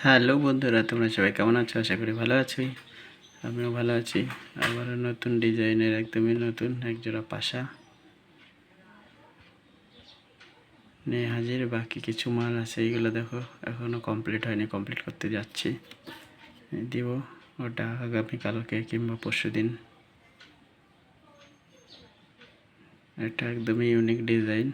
Hello বন্ধুরা, তোমরা সবাই কেমন আছো? আশা করি ভালো আছি। আমিও ভালো আছি। আবারও নতুন ডিজাইনের একদমই নতুন একজোড়া পাশা নিয়ে হাজির। বাকি কিছু মাল আছে, এইগুলো দেখো এখনও কমপ্লিট হয়নি, কমপ্লিট করতে যাচ্ছি। দিব ওটা আগামীকালকে কিংবা পরশু দিন। এটা একদমই ইউনিক ডিজাইন।